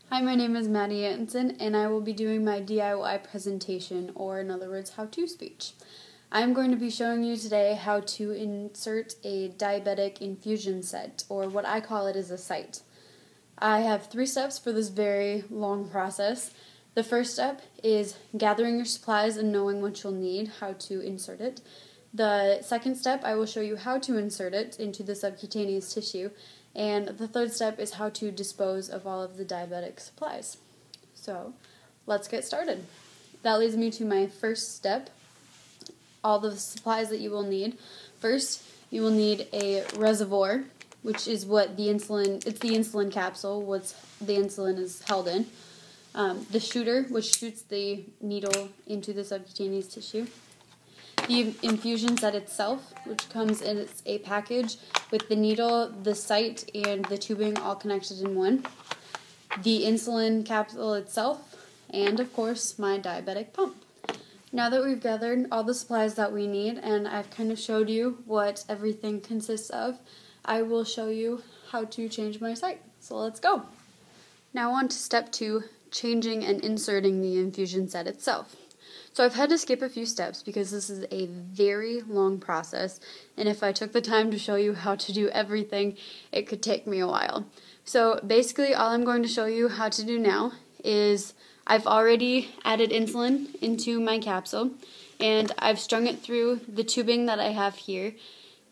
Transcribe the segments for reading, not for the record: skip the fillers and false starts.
Hi, my name is Maddie Antonson, and I will be doing my DIY presentation, or in other words, how-to speech. I'm going to be showing you today how to insert a diabetic infusion set, or what I call it is a site. I have 3 steps for this very long process. The first step is gathering your supplies and knowing what you'll need, how to insert it. The second step, I will show you how to insert it into the subcutaneous tissue. And the third step is how to dispose of all of the diabetic supplies. So, let's get started. That leads me to my first step, all the supplies that you will need. First, you will need a reservoir, which is what it's the insulin capsule, what the insulin is held in. The shooter, which shoots the needle into the subcutaneous tissue. The infusion set itself, which comes in a package with the needle, the site, and the tubing all connected in one. The insulin capsule itself, and of course, my diabetic pump. Now that we've gathered all the supplies that we need, and I've kind of showed you what everything consists of, I will show you how to change my site. So let's go. Now on to step 2, changing and inserting the infusion set itself. So I've had to skip a few steps because this is a very long process, and if I took the time to show you how to do everything, it could take me a while. So basically all I'm going to show you how to do now is I've already added insulin into my capsule, and I've strung it through the tubing that I have here,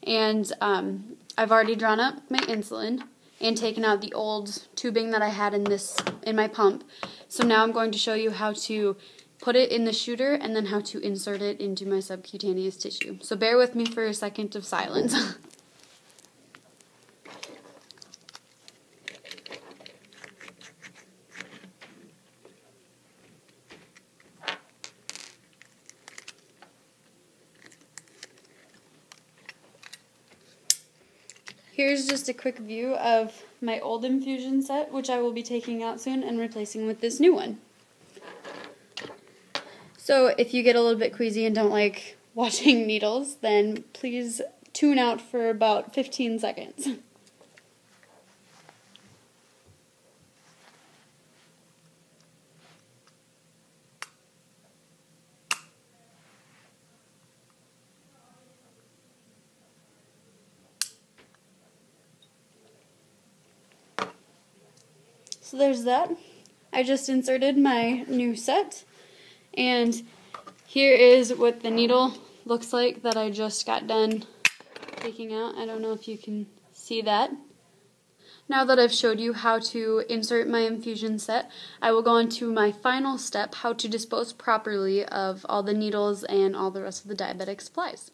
and I've already drawn up my insulin and taken out the old tubing that I had in my pump. So now I'm going to show you how to put it in the shooter and then how to insert it into my subcutaneous tissue. So bear with me for a second of silence. Here's just a quick view of my old infusion set, which I will be taking out soon and replacing with this new one. So if you get a little bit queasy and don't like watching needles, then please tune out for about 15 seconds. So there's that. I just inserted my new set. And here is what the needle looks like that I just got done taking out. I don't know if you can see that. Now that I've showed you how to insert my infusion set, I will go on to my final step, how to dispose properly of all the needles and all the rest of the diabetic supplies.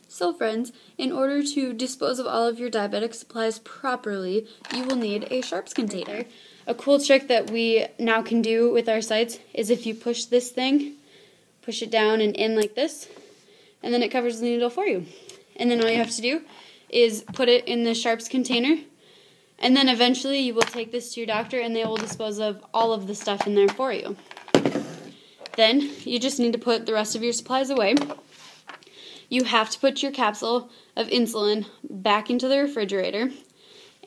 So friends, in order to dispose of all of your diabetic supplies properly, you will need a sharps container. A cool trick that we now can do with our sites is if you push this thing, push it down and in like this, and then it covers the needle for you. And then all you have to do is put it in the sharps container, and then eventually you will take this to your doctor and they will dispose of all of the stuff in there for you. Then you just need to put the rest of your supplies away. You have to put your capsule of insulin back into the refrigerator,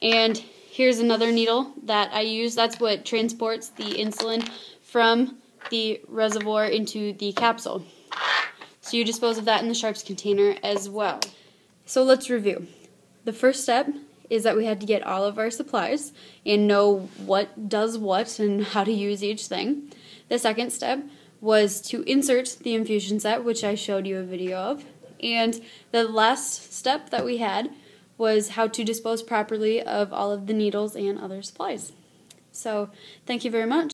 and here's another needle that I use. That's what transports the insulin from the reservoir into the capsule. So you dispose of that in the sharps container as well. So let's review. The first step is that we had to get all of our supplies and know what does what and how to use each thing. The second step was to insert the infusion set, which I showed you a video of. And the last step that we had was how to dispose properly of all of the needles and other supplies. So, thank you very much.